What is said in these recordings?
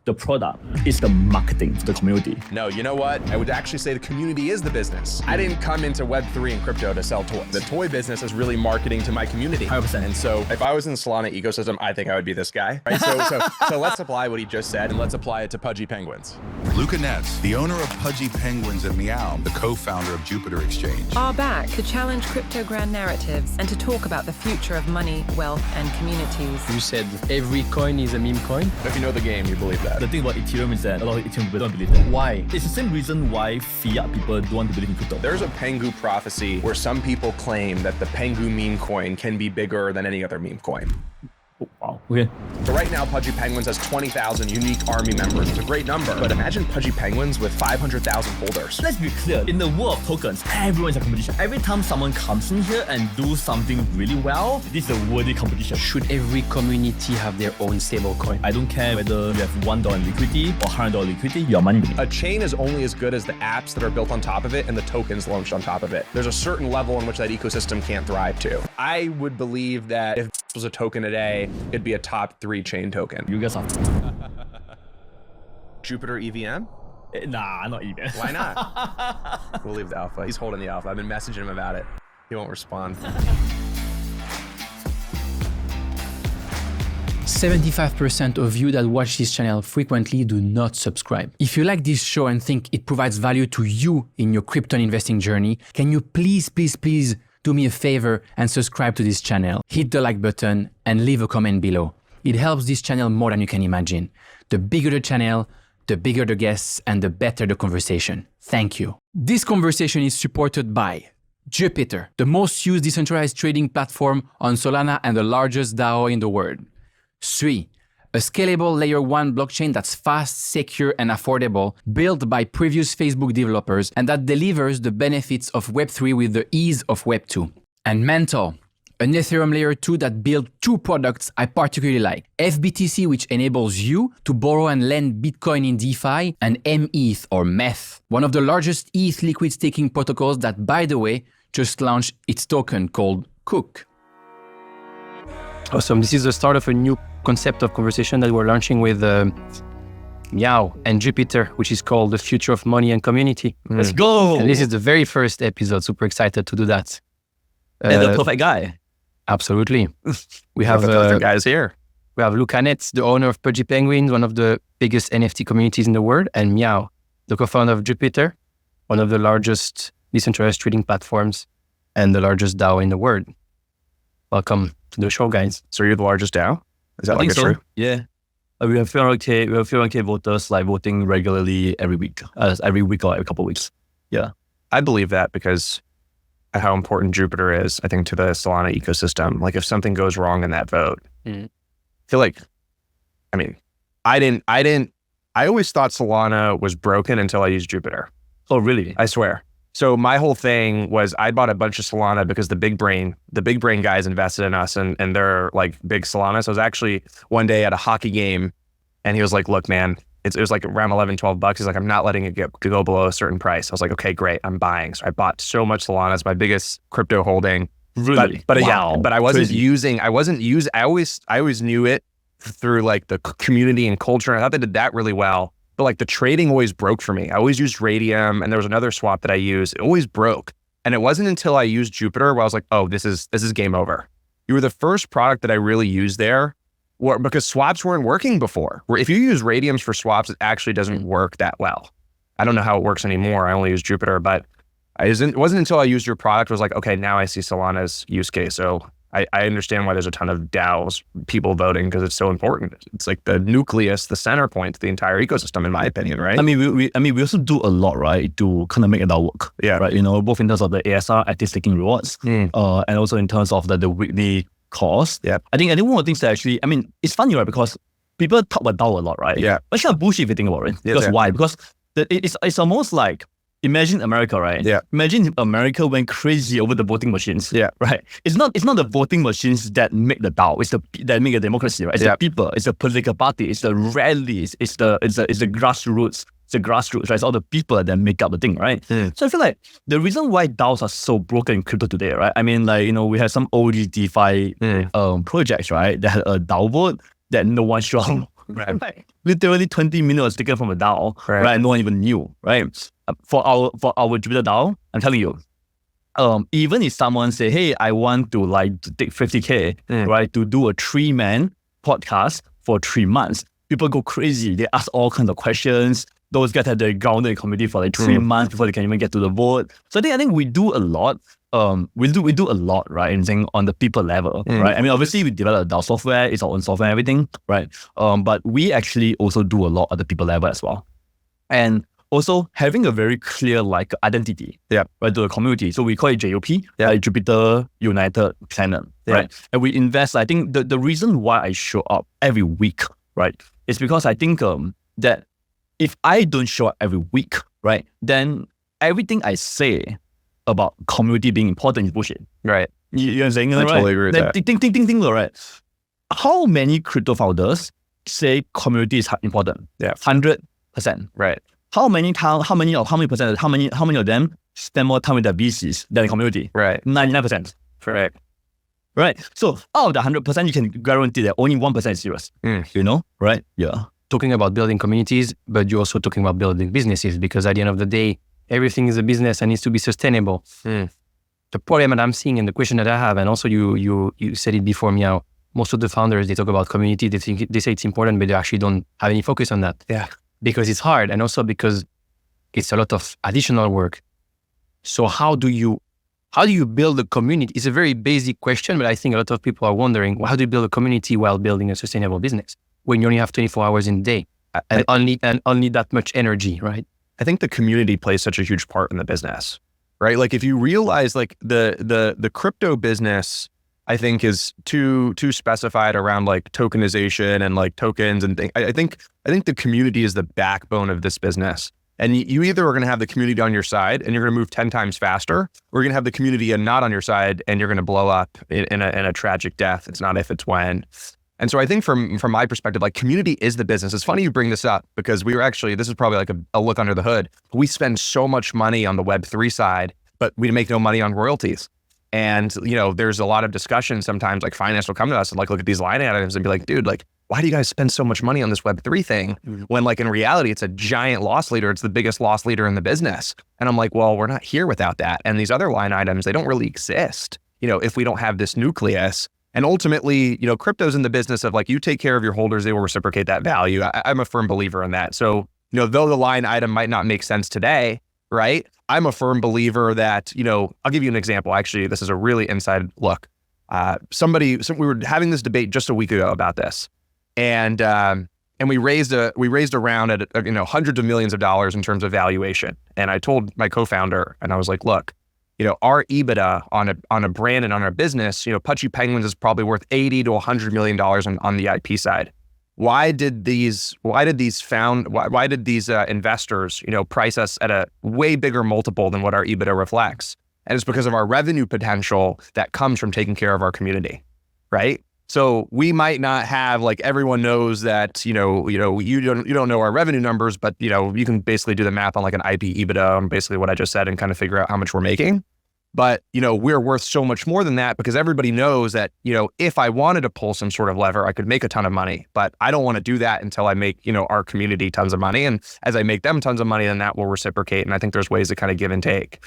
the product is the marketing for the community. No, you know what? I would actually say the community is the business. I didn't come into Web3 and crypto to sell toys. The toy business is really marketing to my community. 100%. And so if I was in the Solana ecosystem, I think I would be this guy. Right? So let's apply what he just said and let's apply it to Pudgy Penguins. Luca Netz, the owner of Pudgy Penguins and Meow, the co-founder of Jupiter Exchange, are back to challenge crypto grand narratives and to talk about the future of money, wealth, and communities. You said every coin is a meme coin? If you know the game, you believe that. The thing about Ethereum is that a lot of Ethereum people don't believe that. Why? It's the same reason why fiat people don't want to believe in crypto. There's a Pengu prophecy where some people claim that the Pengu meme coin can be bigger than any other meme coin. Oh, wow. Okay. So right now, Pudgy Penguins has 20,000 unique army members. It's a great number, but imagine Pudgy Penguins with 500,000 holders. Let's be clear, in the world of tokens, everyone is a competition. Every time someone comes in here and do something really well, this is a worthy competition. Should every community have their own stable coin? I don't care whether you have $1 in liquidity or $100 liquidity, your money will be. A chain is only as good as the apps that are built on top of it and the tokens launched on top of it. There's a certain level in which that ecosystem can't thrive to. I would believe that if this was a token today, it'd be a top 3 chain token. You guys are... Jupiter EVM? Nah, not even. Why not? We'll leave the alpha. He's holding the alpha. I've been messaging him about it. He won't respond. 75% of you that watch this channel frequently do not subscribe. If you like this show and think it provides value to you in your crypto investing journey, can you please do me a favor and subscribe to this channel? Hit the like button and leave a comment below. It helps this channel more than you can imagine. The bigger the channel, the bigger the guests, and the better the conversation. Thank you. This conversation is supported by Jupiter, the most used decentralized trading platform on Solana and the largest DAO in the world. Sui, a scalable layer 1 blockchain that's fast, secure, and affordable, built by previous Facebook developers and that delivers the benefits of Web3 with the ease of Web2. And Mental, an Ethereum layer 2 that built 2 products I particularly like. FBTC, which enables you to borrow and lend Bitcoin in DeFi, and METH or METH, one of the largest ETH liquid staking protocols that, by the way, just launched its token called Cook. Awesome. This is the start of a new concept of conversation that we're launching with Meow and Jupiter, which is called The Future of Money and Community. Let's go! And this is the very first episode. Super excited to do that. And the perfect guy. Absolutely. We have the perfect guys here. We have Luca Netz, the owner of Pudgy Penguins, one of the biggest NFT communities in the world, and Meow, the co-founder of Jupiter, one of the largest decentralized trading platforms and the largest DAO in the world. Welcome to the show, guys. So you're the largest DAO? Is that like true? Yeah. We have 300K voters like voting regularly every week or every couple of weeks. Yeah. I believe that because of how important Jupiter is, I think, to the Solana ecosystem. Like if something goes wrong in that vote, I feel like, I always thought Solana was broken until I used Jupiter. Oh, really? I swear. So my whole thing was I bought a bunch of Solana because the big brain guys invested in us and they're like big Solana. So I was actually one day at a hockey game and he was like, look, man, it was like around $11-12. He's like, I'm not letting it go below a certain price. I was like, okay, great. I'm buying. So I bought so much Solana. It's my biggest crypto holding. Really? But wow. Yeah, but I wasn't I always knew it through like the community and culture. I thought they did that really well. But like the trading always broke for me. I always used Radium and there was another swap that I used. It always broke. And it wasn't until I used Jupiter where I was like, oh, this is game over. You were the first product that I really used there because swaps weren't working before. If you use Radiums for swaps, it actually doesn't work that well. I don't know how it works anymore. I only use Jupiter, but it wasn't until I used your product, I was like, okay, now I see Solana's use case. So I understand why there's a ton of DAOs, people voting, because it's so important. It's like the nucleus, the center point to the entire ecosystem, in my opinion, right? I mean, we also do a lot, right, to kind of make it DAO work. Yeah. Right. Both in terms of the ASR, active staking rewards, and also in terms of the weekly cost. Yeah. I think one of the things that actually, it's funny, right, because people talk about DAO a lot, right? Yeah. But it's kind of bullshit if you think about it. Because why? Because it's almost like, imagine America, right? Yeah. Imagine if America went crazy over the voting machines. Yeah. Right. It's not the voting machines that make the DAO. It's that make a democracy, right? It's the people. It's the political party. It's the rallies. It's the grassroots. It's the grassroots, right? It's all the people that make up the thing, right? So I feel like the reason why DAOs are so broken in crypto today, right? We have some old DeFi projects, right? That had a DAO vote that no one showed Right. Literally 20 million was taken from a DAO, right? No one even knew, right? For our Jupiter DAO, I'm telling you, even if someone say, hey, I want to take 50K, right, to do a 3-man podcast for 3 months, people go crazy. They ask all kinds of questions. Those guys have their grounded in community for 3 months before they can even get to the vote. So I think we do a lot. We do a lot, right? On the people level, right? I mean, obviously we develop DAO software, it's our own software and everything, right? But we actually also do a lot at the people level as well. And also having a very clear identity, right, to the community. So we call it JUP, Jupiter United Planet, right? And we invest. I think the reason why I show up every week, right, is because I think that if I don't show up every week, right, then everything I say about community being important is bullshit. Right. You know what I'm saying? I totally agree with that. Think, right? How many crypto founders say community is important? Yeah. 100%. Right. How many of them spend more time with their VCs than the community? Right. 99%. Correct. Right. So out of the 100%, you can guarantee that only 1% is serious. You know? Right? Yeah. Talking about building communities, but you're also talking about building businesses, because at the end of the day, everything is a business and needs to be sustainable. The problem that I'm seeing and the question that I have, and also you said it before, Meow, most of the founders, they talk about community, they say it's important, but they actually don't have any focus on that. Yeah. Because it's hard, and also because it's a lot of additional work. So how do you build a community? It's a very basic question, but I think a lot of people are wondering, how do you build a community while building a sustainable business when you only have 24 hours in a day and only that much energy, right? I think the community plays such a huge part in the business, right? Like if you realize the crypto business, I think is too specified around tokenization and tokens and things. I think the community is the backbone of this business. And you either are going to have the community on your side and you're going to move 10 times faster, or you're going to have the community and not on your side and you're going to blow up in a tragic death. It's not if, it's when. And so I think from my perspective, community is the business. It's funny you bring this up because we were actually, this is probably a look under the hood. We spend so much money on the Web3 side, but we make no money on royalties. And, there's a lot of discussion sometimes, finance will come to us and look at these line items and be like, dude, why do you guys spend so much money on this Web3 thing? When in reality, it's a giant loss leader. It's the biggest loss leader in the business. And I'm like, well, we're not here without that. And these other line items, they don't really exist, if we don't have this nucleus. And ultimately, crypto's in the business of you take care of your holders, they will reciprocate that value. I'm a firm believer in that. So, though the line item might not make sense today, right? I'm a firm believer that, I'll give you an example. Actually, this is a really inside look. We were having this debate just a week ago about this. And we raised a round at, hundreds of millions of dollars in terms of valuation. And I told my co-founder, and I was like, look, our EBITDA on a brand and on our business, Pudgy Penguins is probably worth $80 to $100 million on the IP side. Why did these investors, price us at a way bigger multiple than what our EBITDA reflects? And it's because of our revenue potential that comes from taking care of our community, right? So we might not have everyone knows that you don't know our revenue numbers, but you can basically do the math on an IP EBITDA on basically what I just said and kind of figure out how much we're making. But we're worth so much more than that because everybody knows that if I wanted to pull some sort of lever, I could make a ton of money. But I don't want to do that until I make our community tons of money, and as I make them tons of money, then that will reciprocate. And I think there's ways to kind of give and take.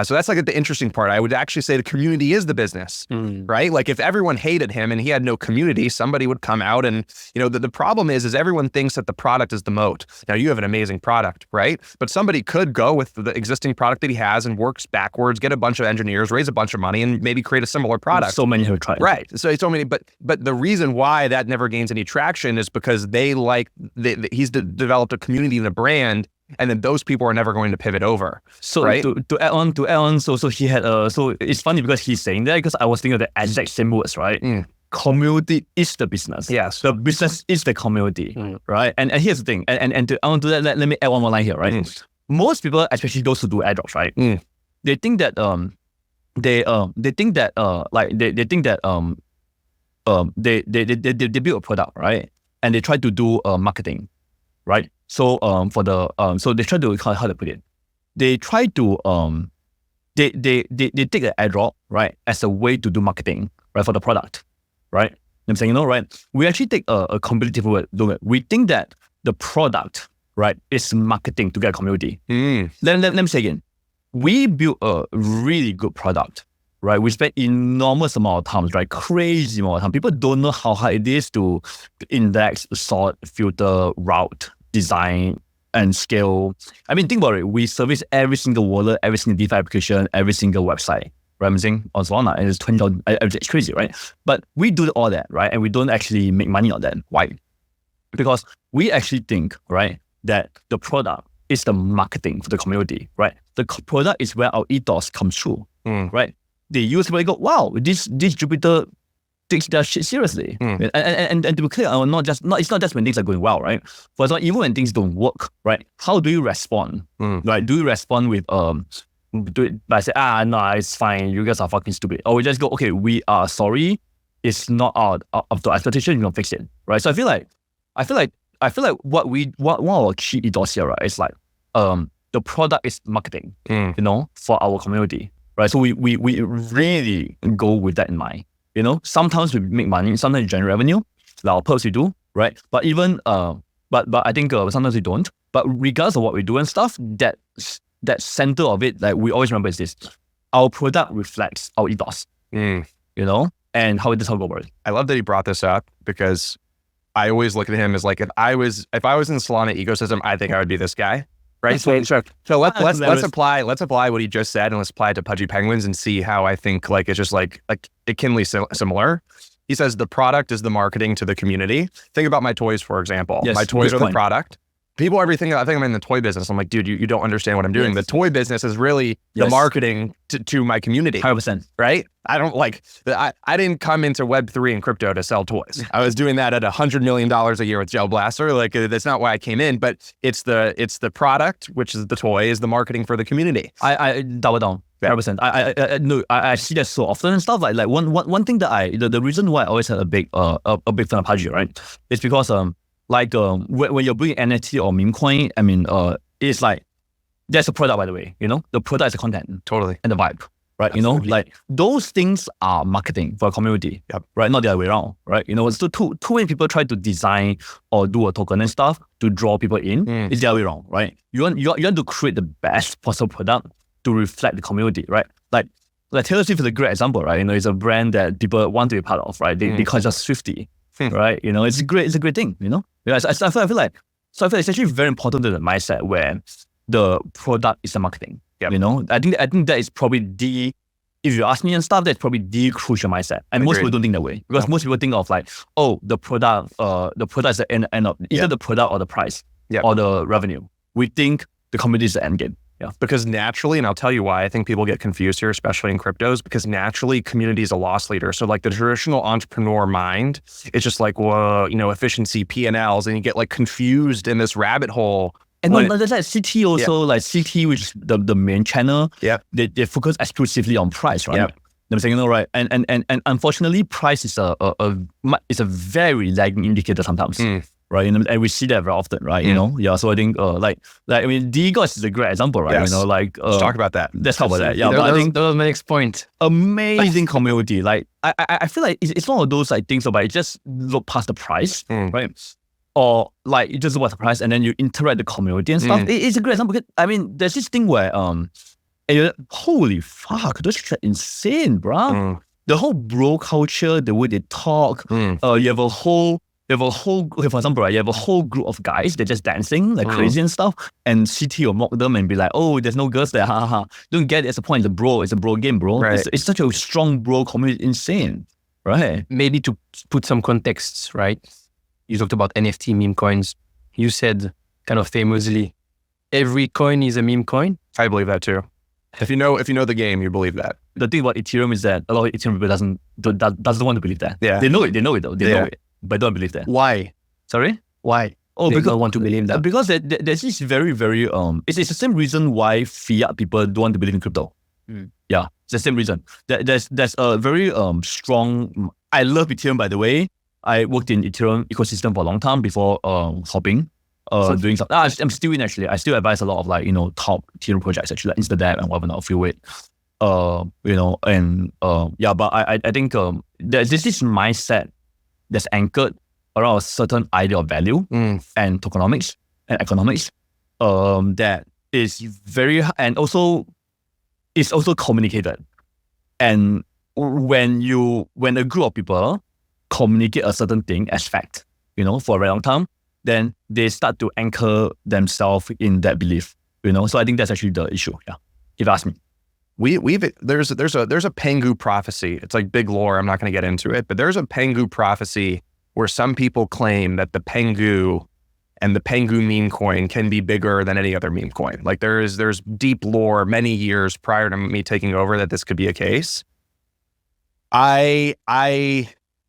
So that's the interesting part. I would actually say the community is the business, right? If everyone hated him and he had no community, somebody would come out and, the problem is everyone thinks that the product is the moat. Now you have an amazing product, right? But somebody could go with the existing product that he has and works backwards, get a bunch of engineers, raise a bunch of money, and maybe create a similar product. So many have tried. Right. So many, but the reason why that never gains any traction is because he's developed a community and a brand. And then those people are never going to pivot over. So right? to add on, so he had so it's funny because he's saying that because I was thinking of the exact same words, right? Community is the business. Yes. The business is the community, right? And here's the thing, and to add on to that, let me add one more line here, right? Most people, especially those who do airdrops, right? They think that they build a product, right? And they try to do marketing, right? So so they try to, how to put it? They try to they take the airdrop, right, as a way to do marketing, right, for the product, right? I'm saying, right? We actually take a completely different way. We think that the product, right, is marketing to get a community. Let me say again. We built a really good product, right? We spent enormous amount of time, right? Crazy amount of time. People don't know how hard it is to index, sort, filter, route, design, and scale. I mean, think about it. We service every single wallet, every single DeFi application, every single website. Right, I'm saying on Solana, and it's 20,000. It's crazy, right? But we do all that, right? And we don't actually make money on that. Why? Because we actually think, right, that the product is the marketing for the community, right? The product is where our ethos comes through, right? They use it, they go, wow, this Jupiter takes their shit seriously. And to be clear, it's not just when things are going well, right? For example, even when things don't work, right? How do you respond? Right? Do you respond with do it by say, no, it's fine, you guys are fucking stupid? Or we just go, okay, we are sorry, it's not out of the expectation, you can fix it, right? So I feel like what our key ethos here, right, is like the product is marketing, for our community, right? So we really go with that in mind. Sometimes we make money, sometimes we generate revenue, like our perks we do, right? But even but I think sometimes we don't. But regardless of what we do and stuff, that center of it, like we always remember is this: our product reflects our ethos, and how it is how we go about it. I love that he brought this up because I always look at him as like, if I was in the Solana ecosystem, I think I would be this guy, right? So let's apply what he just said and let's apply it to Pudgy Penguins and see how I think like it's just like akinly similar. He says the product is the marketing to the community. Think about my toys, for example. Yes, my toys are good the product. People, I think I'm in the toy business. I'm like, dude, you don't understand what I'm doing. The toy business is really the marketing to my community. 100%. Right? I don't like, I didn't come into Web3 and crypto to sell toys. I was doing that at $100 million a year with Gel Blaster. Like, that's not why I came in, but it's the product, which is the toy, is the marketing for the community. I double down. 100%. I see that so often and stuff. Like one thing that the reason why I always had a big fan of Pudgy, right? It's because when you're bringing NFT or meme coin, I mean, it's like, there's a product, by the way, the product is the content. Totally. And the vibe, right? Absolutely. Like those things are marketing for a community, right? Not the other way around, right? So too many people try to design or do a token and stuff to draw people in. It's the other way around, right? You want to create the best possible product to reflect the community, right? Like Taylor Swift is a great example, right? It's a brand that people want to be part of, right? They call it just Swiftie. Right, it's a great thing, Because I feel like it's actually very important to the mindset where the product is the marketing. I think that is probably if you ask me and stuff, that's probably the crucial mindset. And most people don't think that way because most people think of like, oh, the product is the end of either the product or the price or the revenue. We think the community is the end game. Yeah. Because naturally, and I'll tell you why I think people get confused here, especially in cryptos, because naturally community is a loss leader. So like the traditional entrepreneur mind, it's just like, whoa, efficiency, P&Ls, and you get like confused in this rabbit hole. And not just like CT also, like CT, which is the main channel, they focus exclusively on price, right? Yep. I'm saying, right? And unfortunately, price is a very lagging indicator sometimes. Right, and we see that very often, right? So I think, DeGods is a great example, right? Yes. Let's talk about that. Let's talk about that. Yeah, but I think that was my next point. Amazing community. Like I feel like it's one of those like things about just look past the price, right? Or like you just look past the price and then you interact with the community and stuff. It's a great example because there's this thing where and you're like, holy fuck, those shit are insane, bro. The whole bro culture, the way they talk, you have a whole, for example, right, you have a whole group of guys, they're just dancing like crazy and stuff, and CT will mock them and be like, oh, there's no girls there, ha ha ha. Don't get it, it's a point, it's a bro game, bro. Right. It's such a strong bro community, insane, right? Maybe to put some context, right? You talked about NFT meme coins. You said kind of famously, every coin is a meme coin. I believe that too. If you know the game, you believe that. The thing about Ethereum is that a lot of Ethereum people doesn't want to believe that. Yeah. They know it though. They know it, but don't believe that. Why? Sorry? Why? Oh, They because don't want to believe that. Because there's this very, very it's the same reason why fiat people don't want to believe in crypto. Yeah, it's the same reason. There's a very strong. I love Ethereum, by the way. I worked in Ethereum ecosystem for a long time before hopping. Doing something. I'm still in actually. I still advise a lot of top Ethereum projects actually, like Instadap and whatnot, Freeway. But I think there's this mindset that's anchored around a certain idea of value and tokenomics and economics that is very, and also it's also communicated. And when a group of people communicate a certain thing as fact, for a very long time, then they start to anchor themselves in that belief, So I think that's actually the issue. Yeah, if you ask me. There's a Pengu prophecy. It's like big lore. I'm not going to get into it, but there's a Pengu prophecy where some people claim that the Pengu and the Pengu meme coin can be bigger than any other meme coin. Like there's deep lore many years prior to me taking over that this could be a case.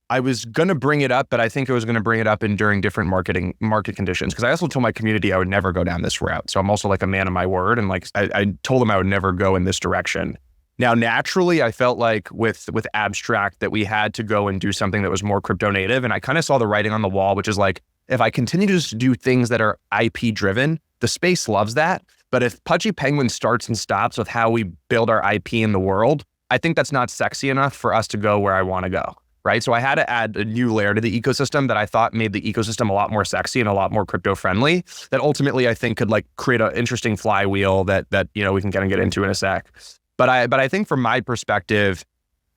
I was going to bring it up, but I think I was going to bring it up during different market conditions. Because I also told my community I would never go down this route. So I'm also like a man of my word. And like, I told them I would never go in this direction. Now, naturally, I felt like with Abstract that we had to go and do something that was more crypto native. And I kind of saw the writing on the wall, which is like, if I continue to just do things that are IP driven, the space loves that. But if Pudgy Penguin starts and stops with how we build our IP in the world, I think that's not sexy enough for us to go where I want to go. Right. So I had to add a new layer to the ecosystem that I thought made the ecosystem a lot more sexy and a lot more crypto friendly, that ultimately I think could like create an interesting flywheel that we can kind of get into in a sec. But I think from my perspective,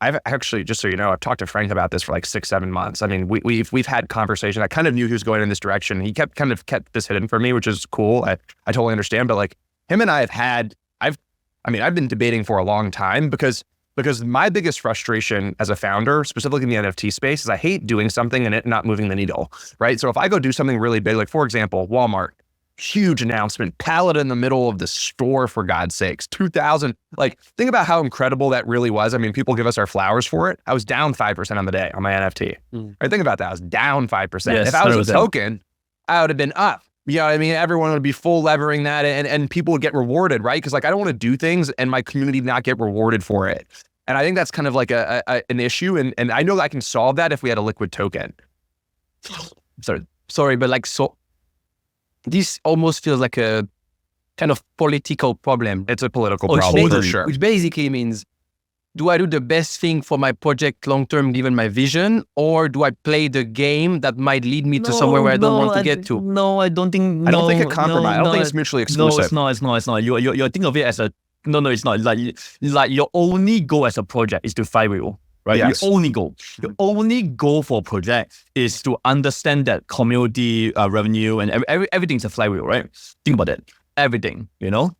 I've actually, just so you know, I've talked to Frank about this for like 6-7 months. I mean, we've had conversation. I kind of knew he was going in this direction. He kept this hidden from me, which is cool. I totally understand. But like him and I I've been debating for a long time because my biggest frustration as a founder, specifically in the NFT space, is I hate doing something and it not moving the needle, right? So if I go do something really big, like for example, Walmart, huge announcement, pallet in the middle of the store, for God's sakes, 2,000, like think about how incredible that really was. I mean, people give us our flowers for it. I was down 5% on the day on my NFT. Right? Think about that. I was down 5%. Yes, if I was 100%. a token, I would have been up. You know what I mean? Everyone would be full levering that and people would get rewarded, right? Because like, I don't want to do things and my community not get rewarded for it. And I think that's kind of like an issue. And I know that I can solve that if we had a liquid token. Sorry, but like, so this almost feels like a kind of political problem. It's a political problem for sure. Which basically means, do I do the best thing for my project long-term given my vision, or do I play the game that might lead me to somewhere where I don't want to get to? No, I don't think. I don't think it compromises. I don't think it's mutually exclusive. No, it's not. You think of it as a no. It's not. Like your only goal as a project is to flywheel, right? Yes. Your only goal for a project is to understand that community revenue and everything's a flywheel, right? Think about it. Everything,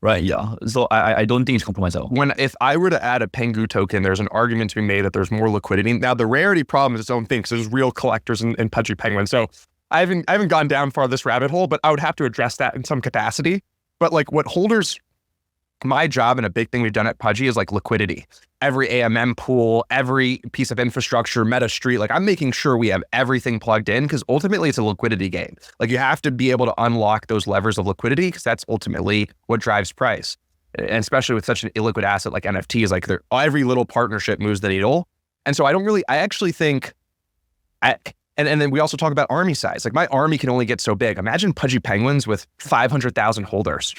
right? Yeah. So I don't think it's compromised at all. If I were to add a Pengu token, there's an argument to be made that there's more liquidity. Now, the rarity problem is its own thing because there's real collectors in Pudgy Penguin. So I haven't gone down far this rabbit hole, but I would have to address that in some capacity. But like what holders, my job and a big thing we've done at Pudgy is like liquidity. Every AMM pool, every piece of infrastructure, Meta Street, like I'm making sure we have everything plugged in because ultimately it's a liquidity game. Like you have to be able to unlock those levers of liquidity because that's ultimately what drives price. And especially with such an illiquid asset like NFTs, like every little partnership moves the needle. And so I actually think, and then we also talk about army size. Like my army can only get so big. Imagine Pudgy Penguins with 500,000 holders.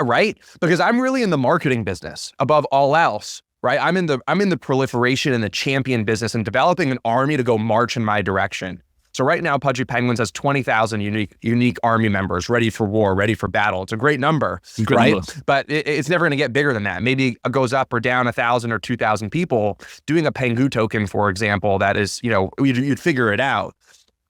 Right? Because I'm really in the marketing business above all else, right? I'm in the proliferation and the champion business and developing an army to go march in my direction. So right now, Pudgy Penguins has 20,000 unique army members ready for war, ready for battle. It's a great number, right? But it's never going to get bigger than that. Maybe it goes up or down 1,000 or 2,000 people. Doing a Pengu token, for example, that is, you'd figure it out.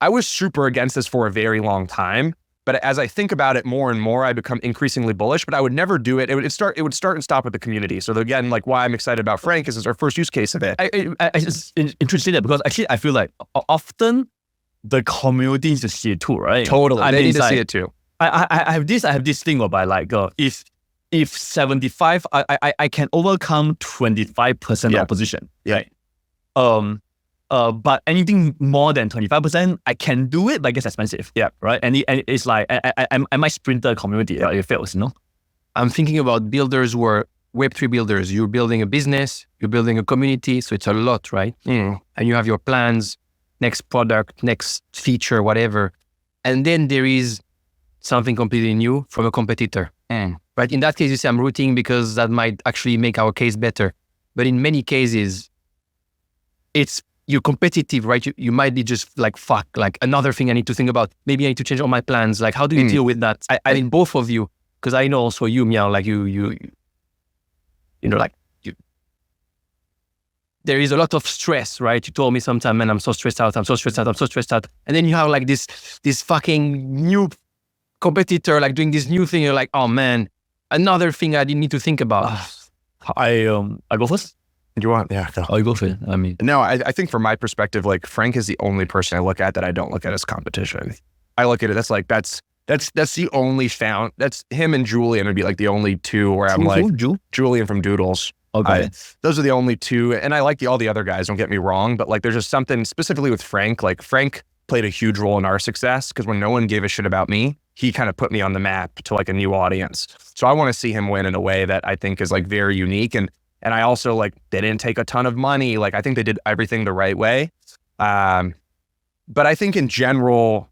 I was super against this for a very long time. But as I think about it more and more, I become increasingly bullish, but I would never do it. It would start and stop with the community. So again, like why I'm excited about Frank is it's our first use case of it. I just interested that because actually I feel like often the community needs to see it too, right? Totally. They need to see it too. I have this thing whereby like if 75, I can overcome 25% opposition. Yeah. Right? But anything more than 25%, I can do it, but it gets expensive. Yeah. Right. And it's like, I might sprint the community, it fails, I'm thinking about builders who are Web3 builders. You're building a business, you're building a community, so it's a lot, right? And you have your plans, next product, next feature, whatever. And then there is something completely new from a competitor. Right? In that case, you say I'm rooting because that might actually make our case better. But in many cases, it's you're competitive, right? You might be just like, fuck, like another thing I need to think about. Maybe I need to change all my plans. Like, how do you deal with that? I mean, both of you, because I know also you, Miao, like you know, like there is a lot of stress, right? You told me sometime, man, I'm so stressed out. And then you have like this fucking new competitor, like doing this new thing. You're like, oh man, another thing I didn't need to think about. I go first. You want? Yeah. Go. Oh, you go first. I mean, No, I think from my perspective, like Frank is the only person I look at that I don't look at as competition. I look at it, that's the only that's him and Julian would be like the only two where I'm like, Julian from Doodles. okay. Those are the only two. And I like all the other guys, don't get me wrong, but like there's just something specifically with Frank, like Frank played a huge role in our success because when no one gave a shit about me, he kind of put me on the map to like a new audience. So I want to see him win in a way that I think is like very unique. And I also like, they didn't take a ton of money. Like I think they did everything the right way. But I think in general,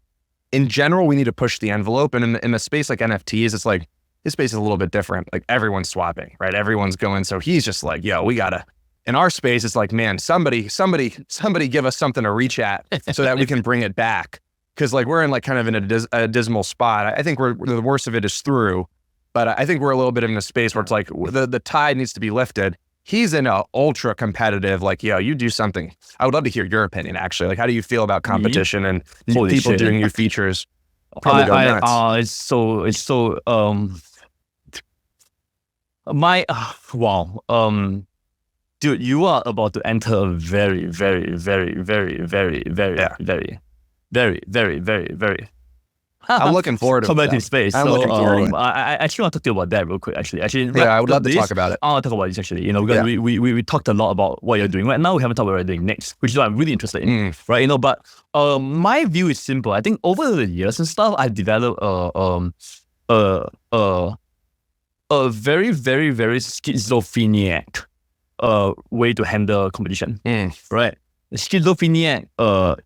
we need to push the envelope. And in a space like NFTs, it's like, this space is a little bit different. Like everyone's swapping, right? Everyone's going. So he's just like, yo, we gotta, in our space, it's like, man, somebody give us something to reach at so that we can bring it back. Cause like we're in like kind of in a dismal spot. I think the worst of it is through, but I think we're a little bit in a space where it's like the tide needs to be lifted. He's in a ultra competitive, like, yo, you do something. I would love to hear your opinion actually. Like, how do you feel about competition and Holy people shit. doing new features? Probably go nuts. It's so wow. Dude, you are about to enter a very, very, very, very, very, very, very, very, very, very I'm looking forward to competitive that. space. I'm looking forward to it. I actually want to talk to you about that real quick. Actually, Yeah, I would love to talk about it. I want to talk about this actually. You know, because we talked a lot about what you're doing right now. We haven't talked about what you're doing next, which is what I'm really interested in, right? You know, but my view is simple. I think over the years and stuff, I've developed a very, very, very schizophrenic way to handle competition, right? The schizophrenic, the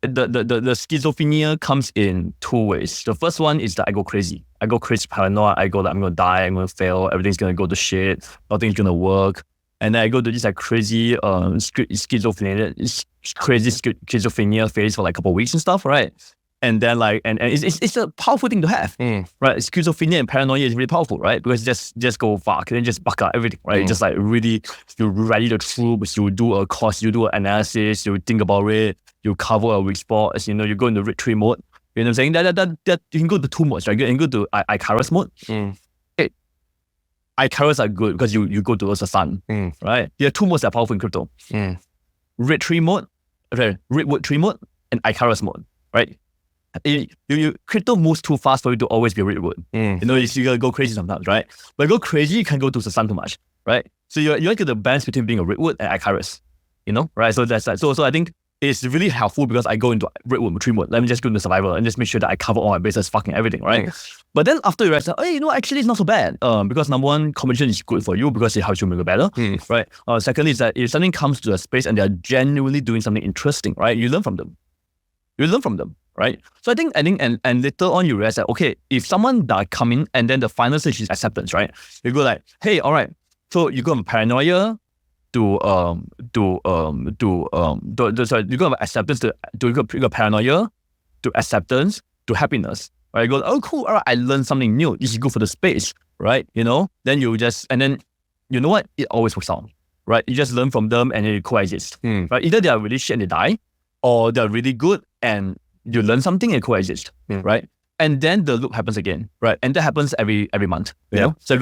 schizophrenia comes in two ways. The first one is that I go crazy. I go crazy paranoid. I go that I'm going to die. I'm going to fail. Everything's going to go to shit. Nothing's going to work. And then I go to this like crazy schizophrenia phase for like a couple of weeks and stuff, right? And then like, and it's a powerful thing to have, right? Schizophrenia and paranoia is really powerful, right? Because just go fuck and then just buck out everything, right? Just like really, you ready the troops, you do a course, you do an analysis, you think about it, you cover a weak spot, as you know, you go into retreat mode. You know what I'm saying? That you can go to two modes, right? You can go to Icarus mode. Icarus are good because you go towards the sun, right? There are two modes that are powerful in crypto. Retreat mode, retreat mode, and Icarus mode, right? Crypto moves too fast for you to always be Redwood. You know, you gotta go crazy sometimes, right? But go crazy, you can't go to the sun too much, right? So you like the balance between being a Redwood and Icarus, you know, right? So that's like, so I think it's really helpful because I go into Redwood, retreat mode. Let me just go into survival and just make sure that I cover all my bases, fucking everything, right? But then after you realize, hey, you know, actually it's not so bad. Because number one, competition is good for you because it helps you make it better, right? Secondly, is that if something comes to a space and they're genuinely doing something interesting, right? You learn from them. Right? So I think and later on you realize that, okay, if someone that come in and then the final stage is acceptance, right? You go like, hey, all right, so you go from paranoia to you go from acceptance to you go paranoia to acceptance to happiness. Right? You go, oh cool, all right, I learned something new. You should go for the space, right? You know, then you just and then you know what? It always works out. Right? You just learn from them and then you coexist. Right? Either they are really shit and they die, or they're really good and you learn something and coexist, right? And then the loop happens again, right? And that happens every month, you know? So I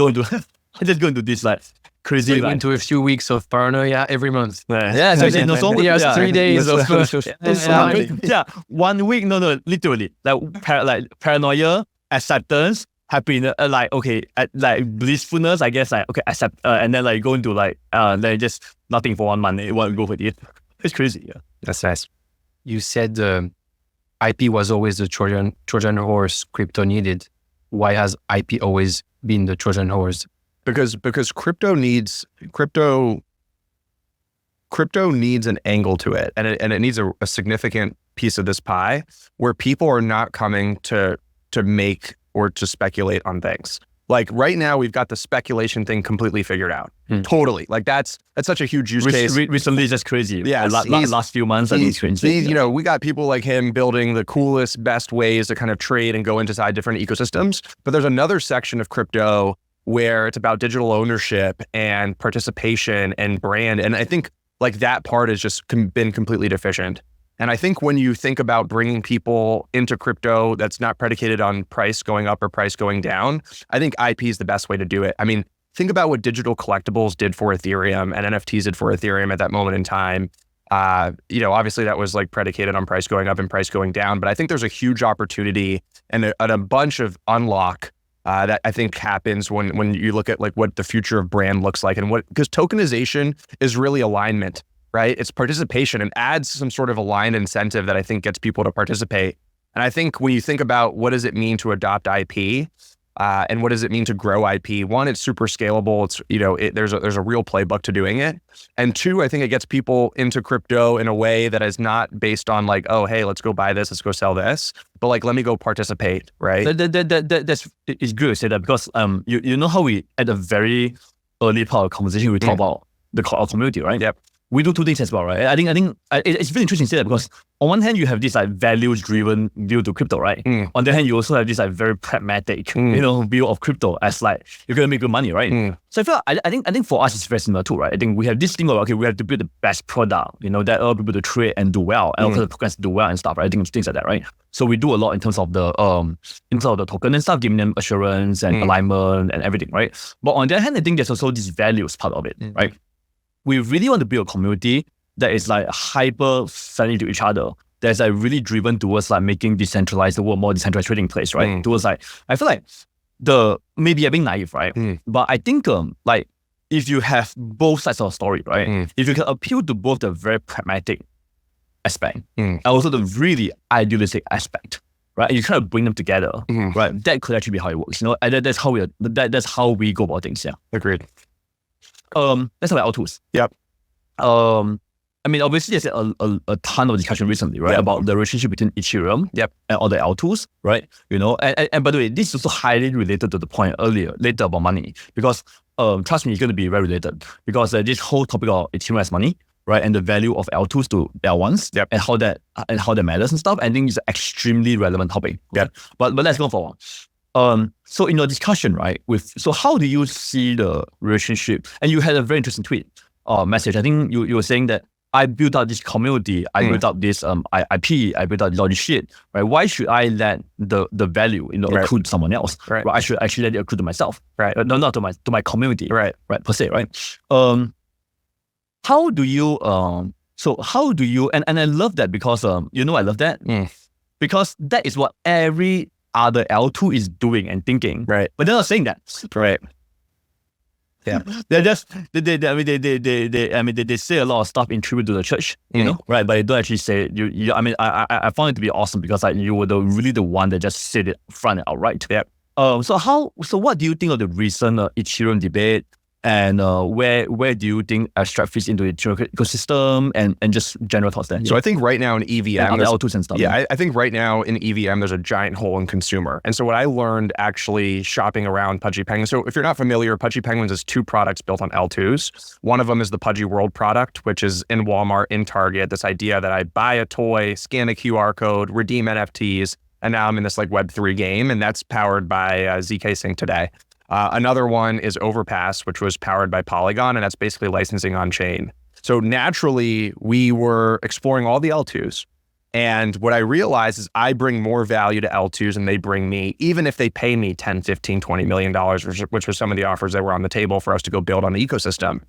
just go into this like crazy, like, into a few weeks of paranoia every month. Yeah, so no, so yeah, 3 days of 1 week, literally, like paranoia, acceptance, happiness, like okay, like blissfulness, I guess, like okay, accept, and then like go into like then just nothing for 1 month, it won't go for it. It's crazy, yeah. That's nice. You said IP was always the Trojan horse crypto needed. Why has IP always been the Trojan horse? Because crypto needs an angle to it, and it needs a significant piece of this pie where people are not coming to make or to speculate on things. Like right now, we've got the speculation thing completely figured out. Totally. Like that's such a huge use case. Recently, just crazy. Yeah, last few months, I think it's crazy. You know, we got people like him building the coolest, best ways to kind of trade and go inside different ecosystems. But there's another section of crypto where it's about digital ownership and participation and brand. And I think like that part has just been completely deficient. And I think when you think about bringing people into crypto that's not predicated on price going up or price going down, I think IP is the best way to do it. I mean, think about what digital collectibles did for Ethereum and NFTs did for Ethereum at that moment in time. You know, obviously that was like predicated on price going up and price going down, but I think there's a huge opportunity and a bunch of unlock that I think happens when you look at like what the future of brand looks like and because tokenization is really alignment. Right? It's participation and adds some sort of aligned incentive that I think gets people to participate. And I think when you think about what does it mean to adopt IP and what does it mean to grow IP, one, it's super scalable. It's, you know, there's a real playbook to doing it. And two, I think it gets people into crypto in a way that is not based on like, oh, hey, let's go buy this, let's go sell this, but like, let me go participate, right? It's good to say that because you know how we, at the very early part of the conversation, we talk about our community, right? Yep. We do two things as well, right? I think it's really interesting to say that because on one hand, you have this like values-driven view to crypto, right? On the other hand, you also have this like very pragmatic, you know, view of crypto as like you're gonna make good money, right? So I feel I think for us it's very similar too, right? I think we have this thing of okay, we have to build the best product, you know, that allow people to trade and do well, and also the tokens do well and stuff, right? I think things like that, right? So we do a lot in terms of the token and stuff, giving them assurance and alignment and everything, right? But on the other hand, I think there's also this values part of it, right? We really want to build a community that is like hyper friendly to each other. That's like really driven towards like making decentralized the world more decentralized trading place, right? Towards like, I feel like maybe I'm being naive, right? But I think like if you have both sides of the story, right? If you can appeal to both the very pragmatic aspect and also the really idealistic aspect, right? And you kind of bring them together, right? That could actually be how it works, you know? And that's how we go about things, yeah. Agreed. Let's talk about L2s. Yep. I mean, obviously, there's a ton of discussion recently, right, about the relationship between Ethereum and all the L2s, right? You know, and by the way, this is also highly related to the point later about money, because trust me, it's going to be very related because this whole topic of Ethereum as money, right, and the value of L2s to L1s, and how that matters and stuff, I think it's an extremely relevant topic. Okay? But let's go forward. So in your discussion, right, so how do you see the relationship? And you had a very interesting tweet message. I think you were saying that I built out this community, I built out this IP, I built out all this shit, right? Why should I let the value, you know, accrue to someone else? Right. I should actually let it accrue to myself, right? No, not to my community, right? Per se, right? How do you and I love that because you know I love that because that is what every other L2 is doing and thinking, right? But they're not saying that, right? Yeah, they're just they say a lot of stuff in tribute to the church, you know, right? But they don't actually say it. I mean, I found it to be awesome because like you were really the one that just said it front and outright. Yeah. So what do you think of the recent Ethereum debate? And where do you think Abstract fits into the ecosystem and just general thoughts there? So I think right now in EVM, there's L2s and stuff. Yeah, I think right now in EVM, there's a giant hole in consumer. And so what I learned actually shopping around Pudgy Penguins, so if you're not familiar, Pudgy Penguins is two products built on L2s. One of them is the Pudgy World product, which is in Walmart, in Target, this idea that I buy a toy, scan a QR code, redeem NFTs, and now I'm in this like Web3 game, and that's powered by ZK Sync today. Another one is Overpass, which was powered by Polygon, and that's basically licensing on chain. So naturally, we were exploring all the L2s. And what I realized is I bring more value to L2s than they bring me, even if they pay me 10, 15, $20 million, which were some of the offers that were on the table for us to go build on the ecosystem.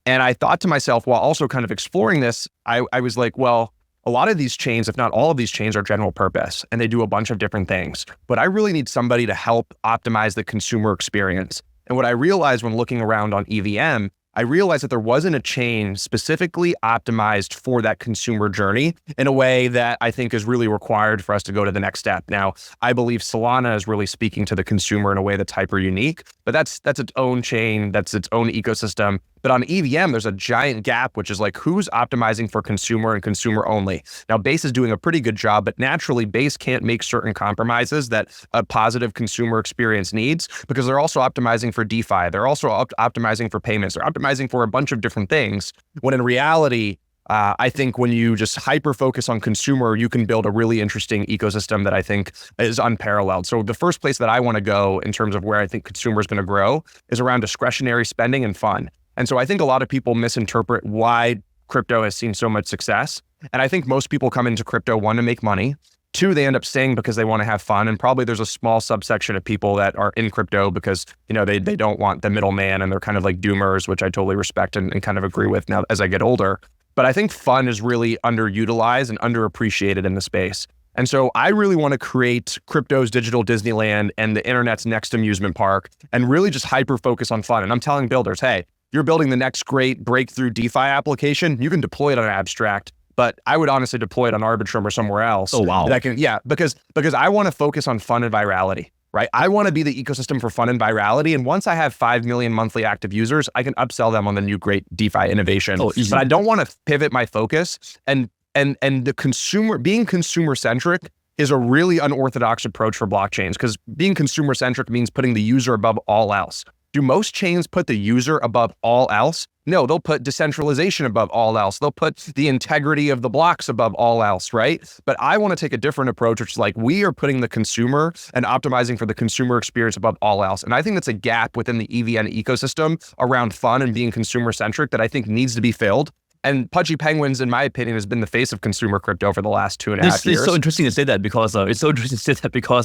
And I thought to myself, while also kind of exploring this, I was like, well, a lot of these chains, if not all of these chains, are general purpose and they do a bunch of different things. But I really need somebody to help optimize the consumer experience. And what I realized when looking around on EVM, I realized that there wasn't a chain specifically optimized for that consumer journey in a way that I think is really required for us to go to the next step. Now, I believe Solana is really speaking to the consumer in a way that's hyper unique, but that's its own chain, that's its own ecosystem. But on EVM, there's a giant gap, which is like, who's optimizing for consumer and consumer only? Now, Base is doing a pretty good job, but naturally, Base can't make certain compromises that a positive consumer experience needs, because they're also optimizing for DeFi. They're also optimizing for payments. They're optimizing for a bunch of different things, when in reality, I think when you just hyper focus on consumer, you can build a really interesting ecosystem that I think is unparalleled. So the first place that I want to go in terms of where I think consumer is going to grow is around discretionary spending and fun. And so I think a lot of people misinterpret why crypto has seen so much success. And I think most people come into crypto, one, to make money. Two, they end up staying because they want to have fun. And probably there's a small subsection of people that are in crypto because, you know, they don't want the middleman, and they're kind of like doomers, which I totally respect and kind of agree with now as I get older. But I think fun is really underutilized and underappreciated in the space. And so I really want to create crypto's digital Disneyland and the internet's next amusement park, and really just hyper focus on fun. And I'm telling builders, hey, you're building the next great breakthrough DeFi application, you can deploy it on Abstract, but I would honestly deploy it on Arbitrum or somewhere else. Oh, wow. Because I want to focus on fun and virality, right? I want to be the ecosystem for fun and virality. And once I have 5 million monthly active users, I can upsell them on the new great DeFi innovation. Oh, easy. But I don't want to pivot my focus, and the consumer, being consumer centric is a really unorthodox approach for blockchains, because being consumer centric means putting the user above all else. Do most chains put the user above all else? No, they'll put decentralization above all else. They'll put the integrity of the blocks above all else, right? But I want to take a different approach, which is like, we are putting the consumer and optimizing for the consumer experience above all else. And I think that's a gap within the EVM ecosystem around fun and being consumer centric that I think needs to be filled. And Pudgy Penguins, in my opinion, has been the face of consumer crypto for the last 2.5 years. It's so interesting to say that, because I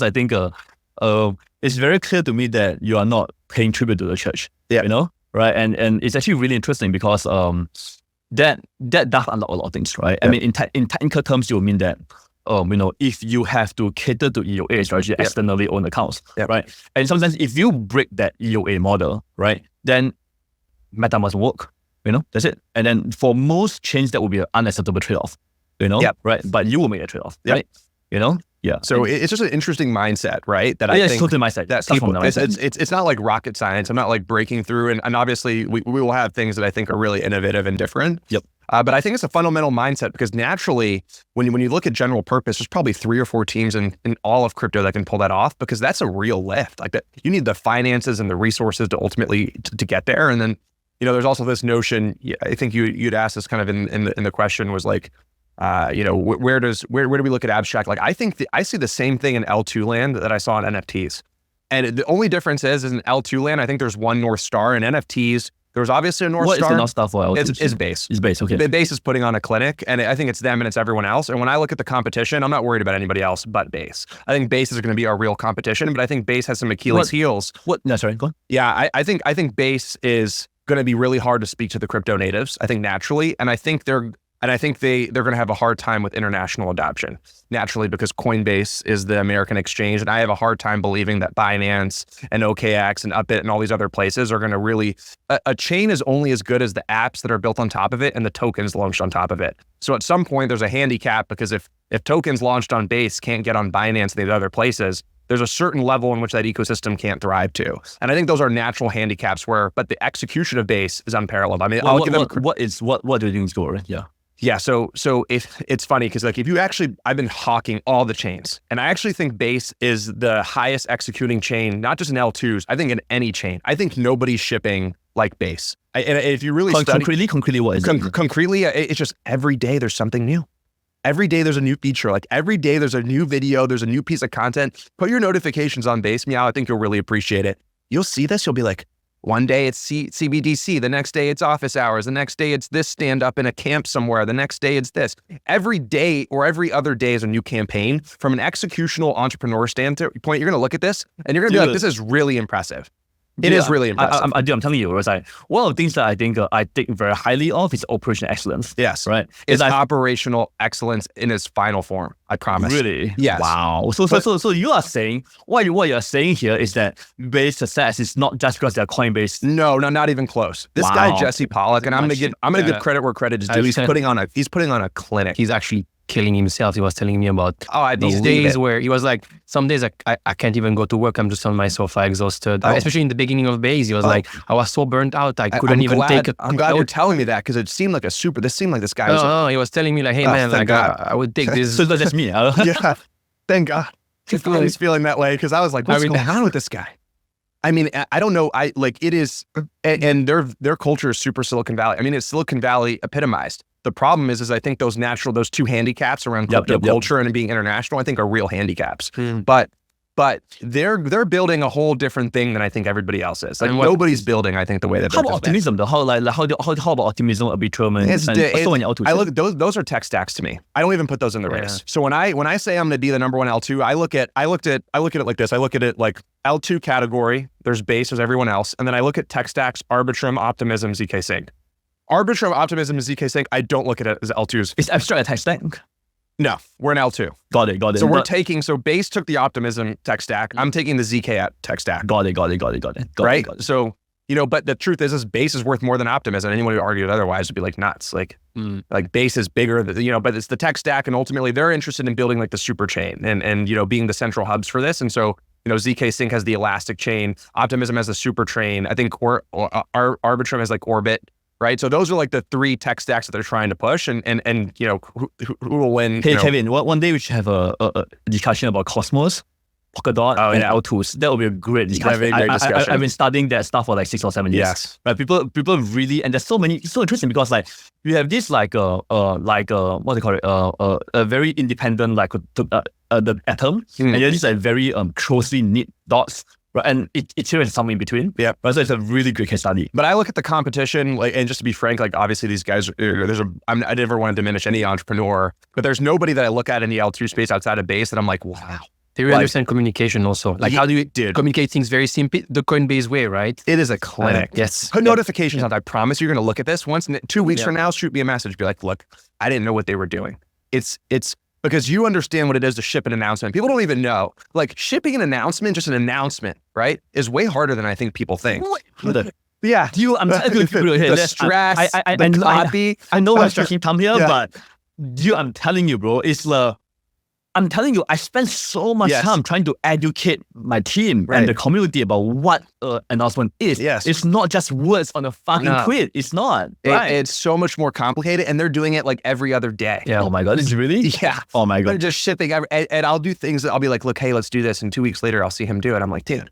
think it's very clear to me that you are not paying tribute to the church. Yeah. You know, right? And it's actually really interesting because that does unlock a lot of things, right? Yeah. I mean, in technical terms, it will mean that you know, if you have to cater to EOAs, right, you externally own accounts, right? And sometimes if you break that EOA model, right, then Meta must work. You know, that's it. And then for most chains, that will be an unacceptable trade-off. You know, right? But you will make a trade-off, right? You know. Yeah. So it's just an interesting mindset, right? That I think it's totally mindset. That people, it's not like rocket science. I'm not like breaking through, and obviously we will have things that I think are really innovative and different. Yep. But I think it's a fundamental mindset, because naturally, when you look at general purpose, there's probably 3 or 4 teams in all of crypto that can pull that off, because that's a real lift. Like that, you need the finances and the resources to ultimately to get there. And then, you know, there's also this notion. I think you'd asked this kind of in the question, was like, you know, where do we look at Abstract? Like, I think I see the same thing in L2 land that I saw in NFTs. And the only difference is in L2 land, I think there's one North Star. In NFTs, there's obviously a North Star. What is the North Star for L2? It's Base. It's Base, okay. Base is putting on a clinic, and I think it's them and it's everyone else. And when I look at the competition, I'm not worried about anybody else but Base. I think Base is going to be our real competition, but I think Base has some Achilles heels. No, sorry, go on. Yeah, I think Base is going to be really hard to speak to the crypto natives, I think, naturally. And I think they're going to have a hard time with international adoption, naturally, because Coinbase is the American exchange. And I have a hard time believing that Binance and OKX and Upbit and all these other places are going to really, a chain is only as good as the apps that are built on top of it and the tokens launched on top of it. So at some point there's a handicap, because if tokens launched on Base can't get on Binance and these other places, there's a certain level in which that ecosystem can't thrive to. And I think those are natural handicaps but the execution of Base is unparalleled. I mean, what do you think is good? Yeah. Yeah, so if it's funny, because like, if you actually, I've been hawking all the chains, and I actually think Base is the highest executing chain, not just in L2s, I think in any chain. I think nobody's shipping like Base. And if you really study concretely, what is it? Concretely, it's just every day there's something new. Every day there's a new feature. Like every day there's a new video, there's a new piece of content. Put your notifications on Base, Meow. I think you'll really appreciate it. You'll see this, you'll be like, one day it's CBDC, the next day it's office hours, the next day it's this stand up in a camp somewhere, the next day it's this. Every day or every other day is a new campaign. From an executional entrepreneur standpoint, you're going to look at this and you're going to be like, this is really impressive. It is really impressive. I'm telling you, it's like one of the things that I think very highly of is operational excellence. Yes. Right. It's operational excellence in its final form. I promise. Really? Yes. Wow. So you are saying what you are saying here is that Base success is not just because they're Coinbase. No, not even close. This guy Jesse Pollak, and I'm gonna give credit where credit is due. He's putting on a clinic. He's actually killing himself. He was telling me about I these believe days it. where he was like, some days I can't even go to work. I'm just on my sofa exhausted. Especially in the beginning of Base, he was like, I was so burnt out. I couldn't take a I'm glad you're telling me that because it seemed like this seemed like this guy was. No, he was telling me like, hey man, thank like God. I would take this. So that's me. Yeah. Thank God. I was feeling that way because I was like, what's going on with this guy? I mean, I don't know. It is, and their culture is super Silicon Valley. I mean, it's Silicon Valley epitomized. The problem is I think those two handicaps around crypto culture and being international, I think are real handicaps. But they're building a whole different thing than I think everybody else is. Like nobody's building, I think, the way that how they're about building. optimism though? How about optimism, arbitrament? I look those are tech stacks to me. I don't even put those in the race. So when I say I'm going to be the number one L2, I look at it like this. I look at it like L2 category. There's Base, there's everyone else, and then I look at tech stacks: Arbitrum, Optimism, zk Sync. Arbitrum, Optimism, and zk Sync. I don't look at it as L2s. It's abstract tech stack. No, we're an L2. Got it. So Base took the Optimism tech stack. I'm taking the zk tech stack. Got it. Right? So, but the truth is Base is worth more than Optimism. Anyone who argued otherwise would be like nuts. Like Base is bigger, but it's the tech stack, and ultimately they're interested in building like the super chain and being the central hubs for this. And so, zk Sync has the elastic chain, Optimism has the super chain. I think Arbitrum has like Orbit. Right, so those are like the three tech stacks that they're trying to push, and who will win? Hey Kevin, one day we should have a discussion about Cosmos, Polkadot, and L2s. That would be a great discussion. I've been studying that stuff for like 6 or 7 years. Yes, right. People really, and there's so interesting because like you have this what they call it, a very independent the atom, and you have these like very closely knit dots. Right, and Ethereum is somewhere in between. Yeah, right, so it's a really good case study. But I look at the competition, and just to be frank, obviously these guys, I never want to diminish any entrepreneur, but there's nobody that I look at in the L2 space outside of Base that I'm like, wow. They really understand communication also. Like how do you communicate things very simple, the Coinbase way, right? It is a clinic. Yes. Put notifications on. I promise you're going to look at this once. 2 weeks from now, shoot me a message. Be like, look, I didn't know what they were doing. It's because you understand what it is to ship an announcement. People don't even know. Like shipping an announcement, just an announcement, right, is way harder than I think people think. Yeah. I'm telling you, the stress, the copy. I know I'm stressing time here, but I'm telling you, bro, I'm telling you, I spent so much time trying to educate my team and the community about what announcement is. Yes. It's not just words on a fucking tweet. It's not. Right. It's so much more complicated, and they're doing it like every other day. Yeah. Oh my God. It's really? Yeah. Oh my God. They're just shipping. And I'll do things that I'll be like, look, hey, let's do this. And 2 weeks later, I'll see him do it. I'm like, dude.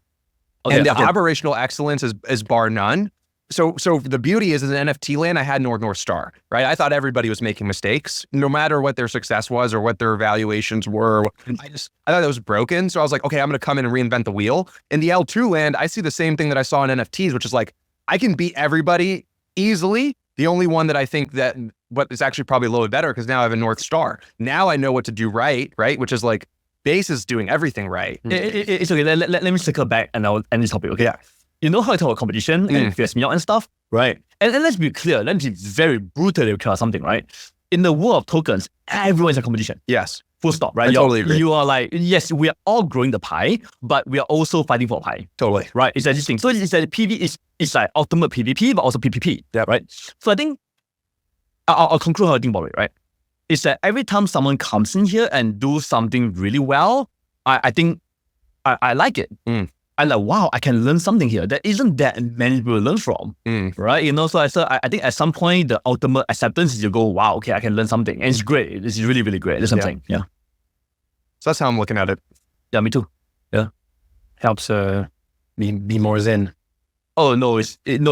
And the operational excellence is bar none. So the beauty is in NFT land, I had North Star, right? I thought everybody was making mistakes, no matter what their success was or what their evaluations were. I thought that was broken. So I was like, okay, I'm going to come in and reinvent the wheel. In the L2 land, I see the same thing that I saw in NFTs, which is like, I can beat everybody easily. The only one that I think that what is actually probably a little bit better because now I have a North Star. Now I know what to do right? Which is like Base is doing everything right. It's okay. Let me circle back and I'll end this topic. Okay. Yeah. You know how I talk about competition and fierce me out and stuff? Right. And let's be clear, let's be very brutally clear something, right? In the world of tokens, everyone is a competition. Yes. Full stop, right? I totally agree. You are like, yes, we are all growing the pie, but we are also fighting for pie. Totally. Right? It's like this thing. So it's like PV is like ultimate PvP, but also PPP. Yeah. Right? So I think, I'll conclude how I think about it, right? It's that every time someone comes in here and do something really well, I think I like it. I'm like, wow, I can learn something here. There isn't that many people to learn from, right? So I think at some point, the ultimate acceptance is you go, wow, okay, I can learn something. And it's great. It's really, really great. That's what I'm saying. Yeah. So that's how I'm looking at it. Yeah, me too. Yeah. Helps be more zen. Oh, no, it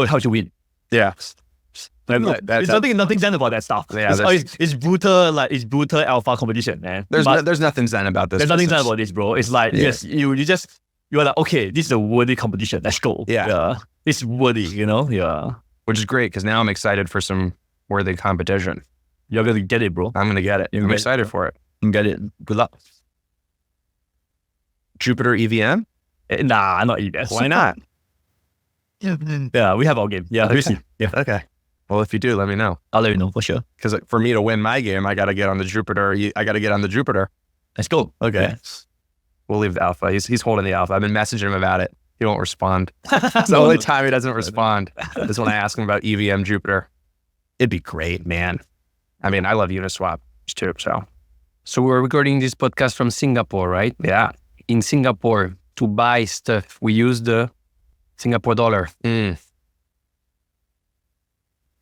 helps you win. Yeah. There's nothing zen about that stuff. Yeah, it's brutal, it's brutal alpha competition, man. There's nothing zen about this. There's nothing zen about this, bro. It's like, yes, you're like, okay, this is a worthy competition. Let's go. Yeah. It's worthy, Yeah. Which is great because now I'm excited for some worthy competition. You're going to get it, bro. I'm going to get it. I'm excited for it. You get it. Good luck. Jupiter EVM? Nah, not EVM. Why not? Yeah, we have our game. Yeah, we'll see. Yeah, Okay. Well, if you do, let me know. I'll let you know for sure. Because for me to win my game, I got to get on the Jupiter. I got to get on the Jupiter. Let's go. Okay. We'll leave the alpha. He's holding the alpha. I've been messaging him about it. He won't respond. It's the only time he doesn't respond is when I ask him about EVM Jupiter. It'd be great, man. I mean, I love Uniswap too. So we're recording this podcast from Singapore, right? Yeah. In Singapore, to buy stuff, we use the Singapore dollar.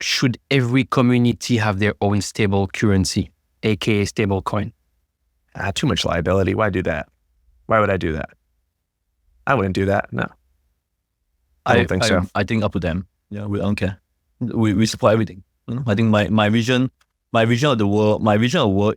Should every community have their own stable currency, aka stable coin? Too much liability. Why do that? Why would I do that? I wouldn't do that. No. I don't think so. I think up to them. Yeah, we don't care. We supply everything. You know? I think my vision of the world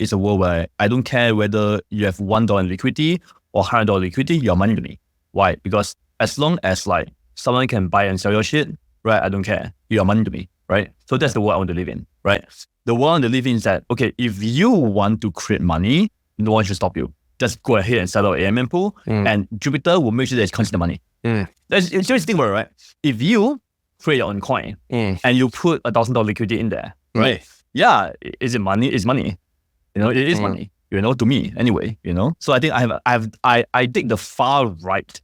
is a world where I don't care whether you have $1 in liquidity or $100 liquidity, you're money to me. Why? Because as long as like someone can buy and sell your shit, right? I don't care. You're money to me, right? So that's the world I want to live in, right? The world I want to live in is that, okay, if you want to create money, no one should stop you. Just go ahead and settle AMM pool, and Jupiter will make sure that it's constant money. It's just the thing about it, right? If you create your own coin and you put $1,000 liquidity in there, right? Yeah, is it money? It's money. You know, it is money. You know, to me anyway. You know, so I think I take the far right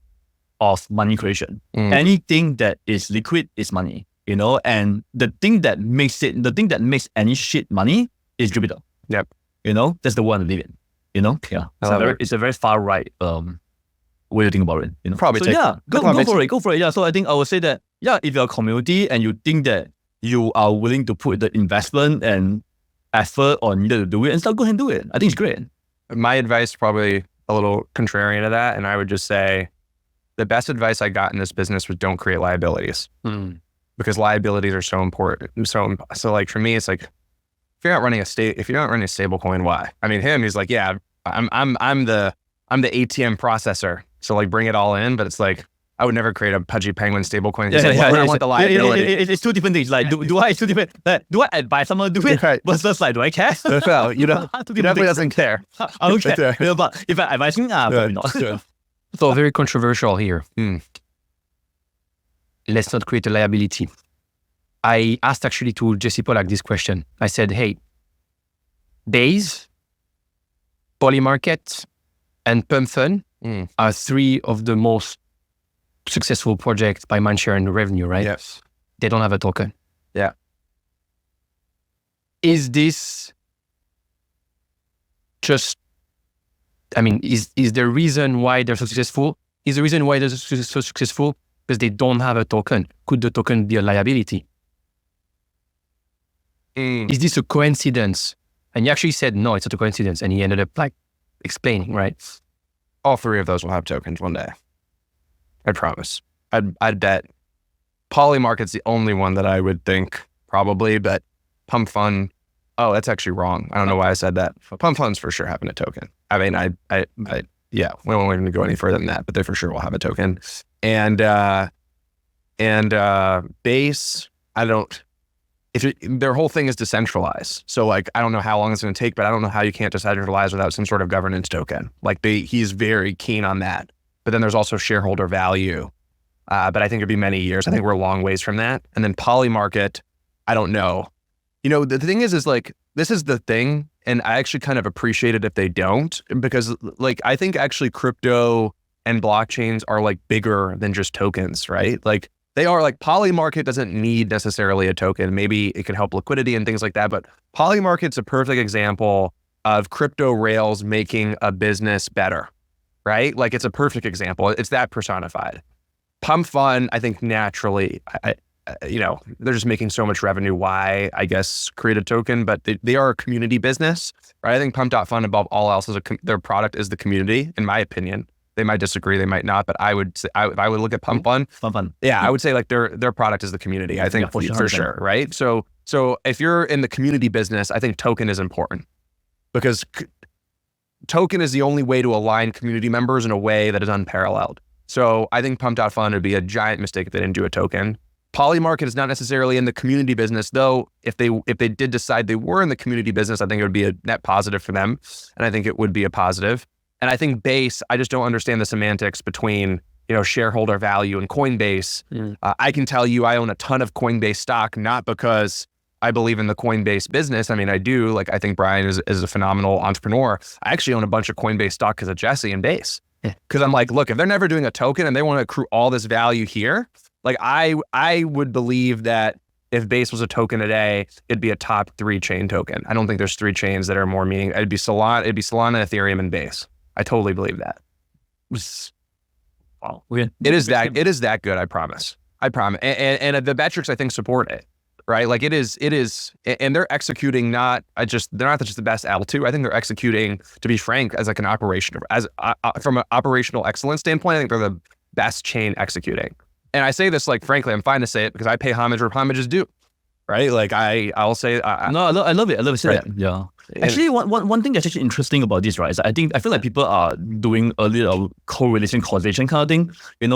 of money creation. Anything that is liquid is money. You know, and the thing that makes any shit money is Jupiter. Yep. You know, that's the one to live in. You know, yeah. It's a very far right way to think about it. You know, Probably so take- yeah, go for it. Yeah. So I think I would say that if you're a community and you think that you are willing to put the investment and effort on you to do it, and start go ahead and do it. I think it's great. My advice probably a little contrarian to that, and I would just say the best advice I got in this business was don't create liabilities because liabilities are so important. So like for me, it's like if you're not running a stable coin, why? I mean, he's like, yeah, I'm the ATM processor, so like bring it all in, but it's like I would never create a Pudgy Penguin stablecoin. I want the liability. It's two different things. Like, do I advise someone to do it? Right. Versus like, do I care? Well, you know, he definitely doesn't care. I don't care. You know, but if I'm advising, probably not. So very controversial here. Let's not create a liability. I asked actually to Jesse Pollack this question. I said, hey, Daze, Polymarket, and Pump Fund are three of the most successful projects by mindshare and revenue, right? Yes. They don't have a token. Yeah. Is this just, I mean, is the reason why they're so successful? Is the reason why they're so successful because they don't have a token? Could the token be a liability? Is this a coincidence? And he actually said, no, it's not a coincidence. And he ended up like explaining, right? All three of those will have tokens one day. I promise. I'd bet Polymarket's the only one that I would think probably, but Pump Fund, oh, that's actually wrong. I don't know why I said that. Pump Fund's for sure having a token. I mean, yeah, we won't even go any further than that, but they for sure will have a token. And Base, their whole thing is decentralized. So like, I don't know how long it's going to take, but I don't know how you can't decentralize without some sort of governance token. Like he's very keen on that. But then there's also shareholder value. But I think it'd be many years. I think we're a long ways from that. And then Polymarket, I don't know. You know, the thing is like, this is the thing. And I actually kind of appreciate it if they don't, because like, I think actually crypto and blockchains are like bigger than just tokens, right? Like they are like Polymarket doesn't need necessarily a token. Maybe it can help liquidity and things like that. But Polymarket's a perfect example of crypto rails making a business better. Right? Like it's a perfect example. It's that personified. Pump Fund, I think naturally, they're just making so much revenue. Why, I guess, create a token, but they are a community business, right? I think Pump.Fund above all else their product is the community, in my opinion. They might disagree, they might not, but I would say, if I would look at Pump Fund, yeah, I would say like their product is the community. I think for sure, right? So if you're in the community business, I think token is important because token is the only way to align community members in a way that is unparalleled. So I think Pump.Fund would be a giant mistake if they didn't do a token. Polymarket is not necessarily in the community business, though. If they did decide they were in the community business, I think it would be a net positive for them. And I think it would be a positive. And I think Base, I just don't understand the semantics between shareholder value in Coinbase. I can tell you I own a ton of Coinbase stock, not because I believe in the Coinbase business. I mean, I do. Like, I think Brian is a phenomenal entrepreneur. I actually own a bunch of Coinbase stock because of Jesse and Base. Because I'm like, look, if they're never doing a token and they want to accrue all this value here, like I would believe that if Base was a token today, it'd be a top 3 chain token. I don't think there's 3 chains that are more meaningful. It'd be Solana, Ethereum, and Base. I totally believe that. Wow. It is that good. I promise. And the metrics I think support it, right? Like it is, and they're executing they're not just the best L2. I think they're executing, to be frank, as like an operation, from an operational excellence standpoint, I think they're the best chain executing. And I say this, like, frankly, I'm fine to say it because I pay homage where homage is due, right? Like I'll say, I love it. I love it. Say that. Yeah. Actually, one thing that's actually interesting about this, right, is I feel like people are doing a little correlation causation kind of thing,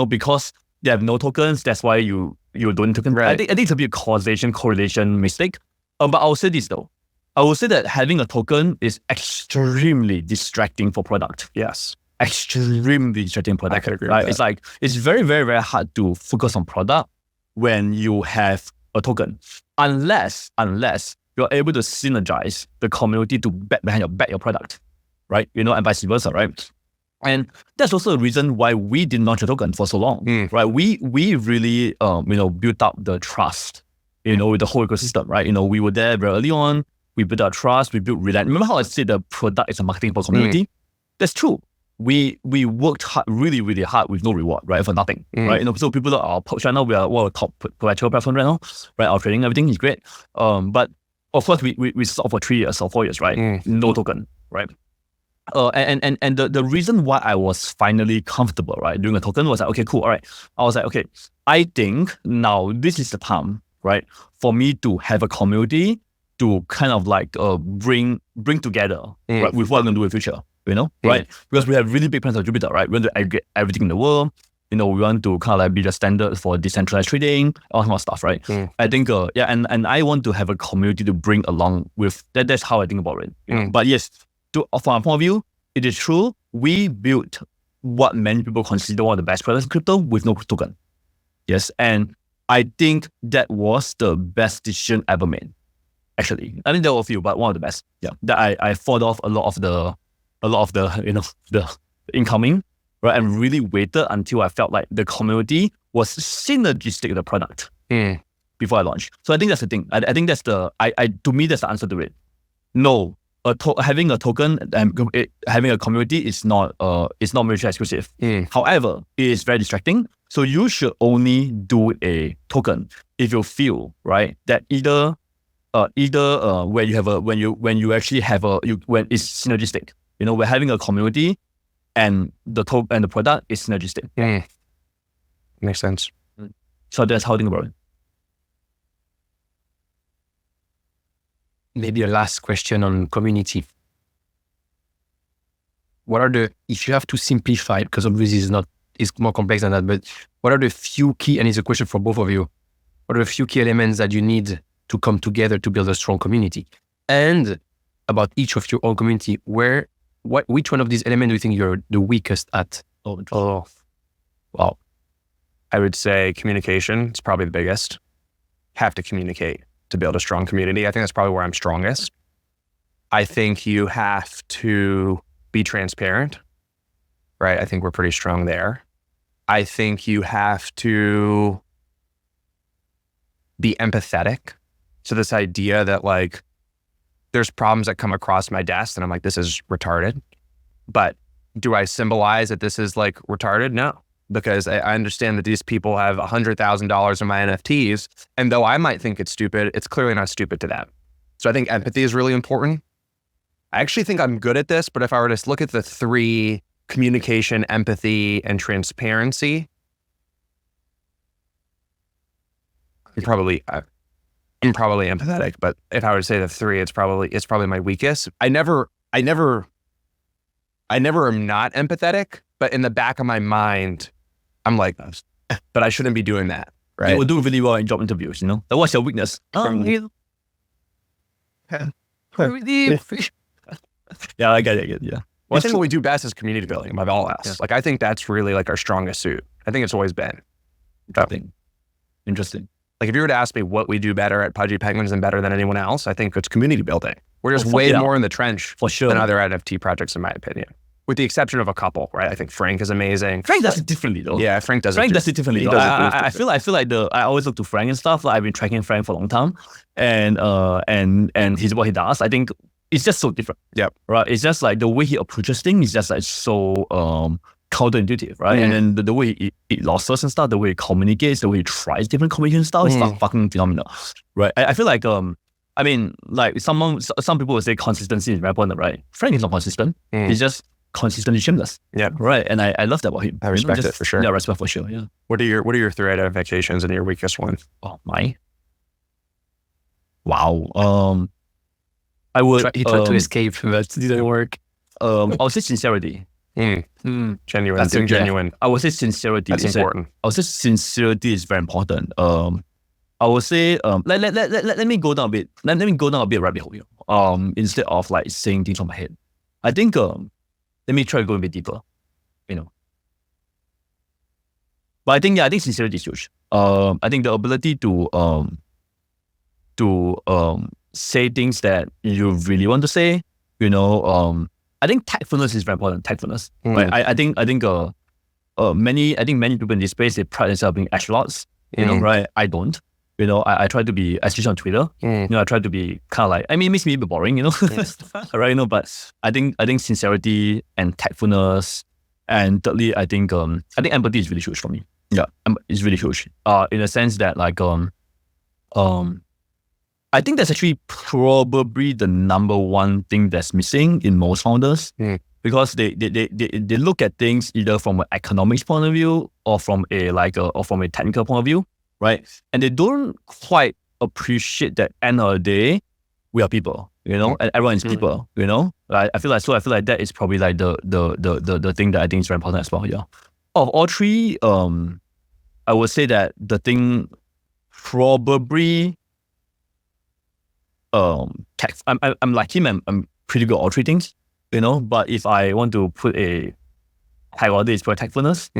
because they have no tokens. That's why you're doing tokens. Right. I think it's a bit correlation mistake. But I'll say this though. I will say that having a token is extremely distracting for product. yes. Extremely distracting product. I could agree right? with that. It's very, very, very hard to focus on product when you have a token, unless you're able to synergize the community to back your product, right? And vice versa, right? And that's also the reason why we didn't launch a token for so long, right? We really built up the trust, with the whole ecosystem, right? We were there very early on. We built our trust. We built reliance. Remember how I said the product is a marketing for community? That's true. We worked hard, really, really hard with no reward, right? For nothing, right? So people are our right now, we are a top perpetual platform right now, right? Our trading, everything is great. But of course, we sold for 3 years or 4 years, right? No token, right? And the reason why I was finally comfortable, right, doing a token was like, okay, cool, all right. I was like, okay, I think now this is the time, right, for me to have a community to kind of like bring together, right, with what I'm gonna do in the future. Right? Because we have really big plans on Jupiter, right? We want to aggregate everything in the world. We want to kind of like be the standard for decentralized trading, all kind of stuff, right? I think, and I want to have a community to bring along with that. That's how I think about it. But yes, from our point of view, it is true. We built what many people consider one of the best products in crypto with no token. Yes, and I think that was the best decision ever made. Actually, I think there were a few, but one of the best. Yeah, that I fought off a lot of the the incoming, right? And really waited until I felt like the community was synergistic with the product before I launched. So I think that's the thing. I think that's to me, that's the answer to it. No, having a token and having a community is not mutually exclusive. However, it is very distracting. So you should only do a token if you feel, right, that either when you actually have when it's synergistic. We're having a community and the product is synergistic. Makes sense. So that's how I think about it. Maybe a last question on community. If you have to simplify, because obviously it's more complex than that, but what are the few key, and it's a question for both of you, what are the few key elements that you need to come together to build a strong community? And about each of your own community, which one of these elements do you think you're the weakest at? Oh, well, I would say communication is probably the biggest. Have to communicate to build a strong community. I think that's probably where I'm strongest. I think you have to be transparent, right? I think we're pretty strong there. I think you have to be empathetic. So this idea that like, there's problems that come across my desk and I'm like, this is retarded. But do I symbolize that this is like retarded? No, because I understand that these people have $100,000 in my NFTs. And though I might think it's stupid, it's clearly not stupid to them. So I think empathy is really important. I actually think I'm good at this, but if I were to look at the 3, communication, empathy, and transparency, I'm probably empathetic, but if I were to say the 3, it's probably my weakest. I never am not empathetic, but in the back of my mind, I'm like, but I shouldn't be doing that, right? You will do really well in job interviews, Like, what's your weakness? Yeah, I get it, yeah. Well, I think what we do best is community building above all else. Yeah. Like, I think that's really like our strongest suit. I think it's always been. Interesting. Like if you were to ask me what we do better at Pudgy Penguins and better than anyone else, I think it's community building. We're just way more in the trench for sure than other NFT projects, in my opinion. With the exception of a couple, right? I think Frank is amazing. Frank does it differently though. Yeah, Frank does it differently. Though. I feel like I always look to Frank and stuff. Like I've been tracking Frank for a long time, and he's what he does. I think it's just so different. Yep. Right. It's just like the way he approaches things is just like so counterintuitive, right? And then the way he losses and stuff, the way he communicates, the way he tries different communication styles, is fucking phenomenal, right? I feel like I mean, like some people will say consistency is very important, right? Frank is not consistent. He's just consistently shameless. Yeah. Right. And I love that about him. I respect it for sure. Yeah, respect for sure. Yeah. What are your three identifications and your weakest one? Oh my. Wow. I would. He tried to escape, but it didn't work. I would say sincerity. Genuine. That's Being genuine. I would say sincerity. That's important. I would say sincerity is very important. I would say let me go down a bit. Let me go down a bit rabbit hole here. Instead of like saying things from my head. I think let me try to go a bit deeper. But I think sincerity is huge. I think the ability to say things that you really want to say. I think tactfulness is very important. Tactfulness. Right? I think many people in this space, they pride themselves being astronauts. Right? I don't. I try to be, especially on Twitter. I try to be kind of like, I mean, it makes me a bit boring, right? But I think sincerity and tactfulness, and thirdly, I think empathy is really huge for me. Yeah, it's really huge. In a sense that like I think that's actually probably the number one thing that's missing in most founders, because they look at things either from an economics point of view or from a technical point of view. Right. And they don't quite appreciate that end of the day, we are people, and everyone is people, I feel like that is probably like the thing that I think is very important as well. Yeah. Of all three, I would say that the thing probably I'm like him, I'm pretty good at all three things, but if I want to put a high order, it's for tactfulness.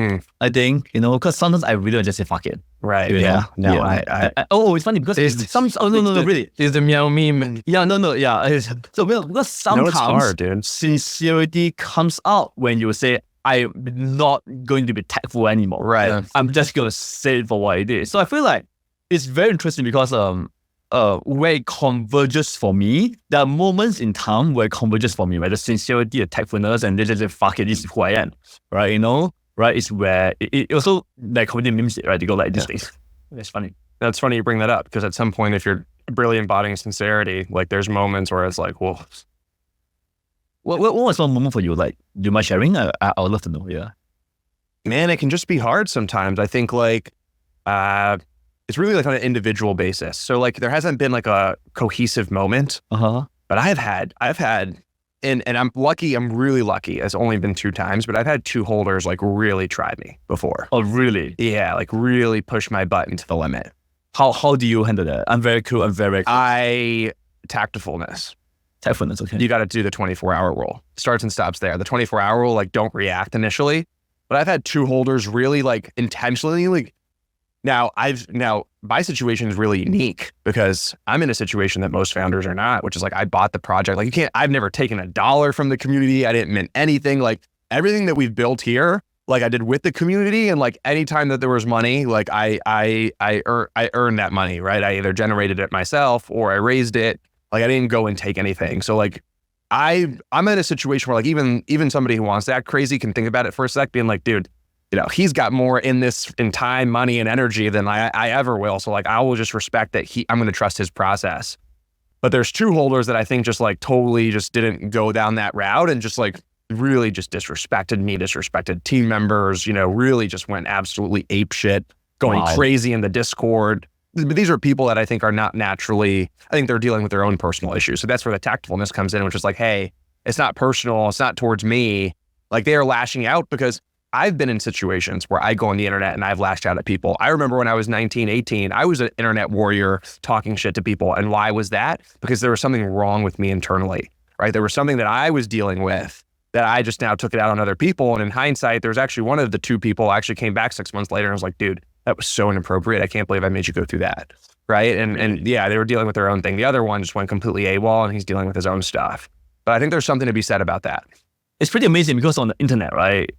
I think, because sometimes I really just say fuck it. Right. Yeah. No, yeah. It's funny because no, really. It's the meow meme. Yeah, no, yeah. So because sometimes it's hard, dude. Sincerity comes out when you say, I'm not going to be tactful anymore. Right. Yeah. I'm just going to say it for what it is. So I feel like it's very interesting because where it converges for me, there are moments in time where it converges for me, where the sincerity, the tactfulness, and they just say, fuck it, this is who I am. Right, Right, it's where it also, like, comedy memes it, right? They go like this thing. It's funny. That's funny you bring that up, because at some point, if you're really embodying sincerity, like there's moments where it's like, whoa. What was one moment for you? Like, do you mind sharing? I would love to know, yeah. Man, it can just be hard sometimes. I think like, it's really like on an individual basis. So like there hasn't been like a cohesive moment, but I've had, and I'm lucky, I'm really lucky. It's only been 2 times, but I've had 2 holders like really try me before. Oh, really? Yeah, like really push my button to the limit. How do you handle that? I'm very cool. Tactfulness. Tactfulness, okay. You got to do the 24-hour rule. Starts and stops there. The 24-hour rule, like don't react initially. But I've had 2 holders really like intentionally like, Now, my situation is really unique because I'm in a situation that most founders are not, which is like, I bought the project. Like I've never taken $1 from the community. I didn't mint anything. Like everything that we've built here, like I did with the community, and like anytime that there was money, like I earned that money, right? I either generated it myself or I raised it. Like I didn't go and take anything. So like I'm in a situation where like even somebody who wants to act crazy can think about it for a sec, being like, dude, he's got more in time, money, and energy than I ever will. So like, I will just respect that I'm going to trust his process. But there's 2 holders that I think just like totally just didn't go down that route and just like really just disrespected me, disrespected team members, really just went absolutely apeshit, going crazy in the Discord. But these are people that I think are not naturally, I think they're dealing with their own personal issues. So that's where the tactfulness comes in, which is like, hey, it's not personal. It's not towards me. Like they are lashing out because I've been in situations where I go on the internet and I've lashed out at people. I remember when I was 19, 18, I was an internet warrior talking shit to people. And why was that? Because there was something wrong with me internally, right? There was something that I was dealing with that I just now took it out on other people. And in hindsight, there's actually one of the two people actually came back 6 months later and was like, dude, that was so inappropriate. I can't believe I made you go through that. Right. And yeah, they were dealing with their own thing. The other one just went completely AWOL and he's dealing with his own stuff. But I think there's something to be said about that. It's pretty amazing because on the internet, right,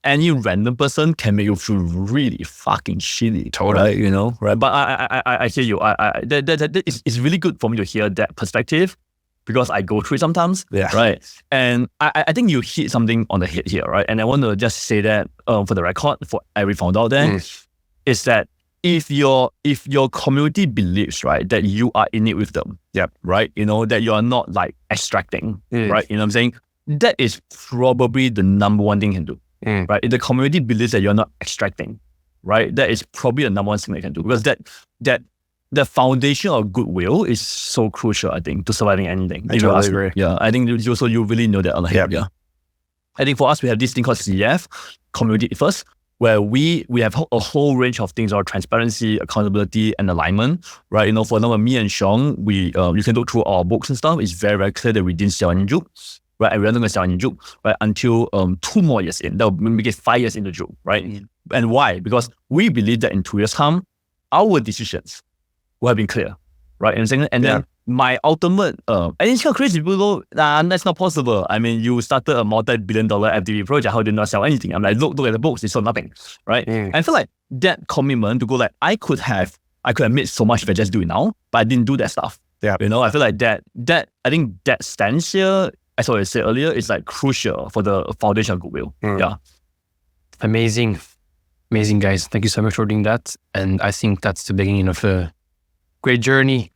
any random person can make you feel really fucking shitty. Totally. Right, you know, right? But I hear you. It's really good for me to hear that perspective because I go through it sometimes. Yeah. Right. And I think you hit something on the head here, right? And I want to just say that for the record, for every founder out there, is that if your community believes, right, that you are in it with them, right, you know, that you are not like extracting, right, you know what I'm saying? That is probably the number one thing you can do, right? If the community believes that you're not extracting, right, that is probably the number one thing they can do because that the foundation of goodwill is so crucial, I think, to surviving anything. I totally agree. Yeah, I think you really know that on the head. Yeah. I think for us, we have this thing called CEF, Community First, where we have a whole range of things, our transparency, accountability, and alignment, right? You know, for example, me and Sean, we you can look through our books and stuff. It's very, very clear that we didn't sell any Juke, right? And we're not going to sell any Juke, right? Until 2 more years in. That will make it 5 years into Juke, right? And why? Because we believe that in 2 years' time, our decisions will have been clear, right? And then my ultimate, and it's kind of crazy, people go, that's not possible. I mean, you started a multi-billion-dollar FDV project, how did you not sell anything? I'm like, look at the books, they sold nothing, right? I feel like that commitment to go like, I could have made so much if I just do it now, but I didn't do that stuff. Yeah. You know, I feel like that I think that stance here, as I said earlier, is like crucial for the foundation of goodwill. Yeah. Amazing. Amazing, guys. Thank you so much for doing that. And I think that's the beginning of a great journey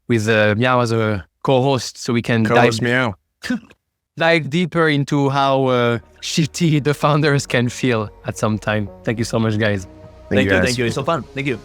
with Meow as a co-host, so we can dive deeper into how shitty the founders can feel at some time. Thank you so much, guys. Thank you. It's so fun. Thank you.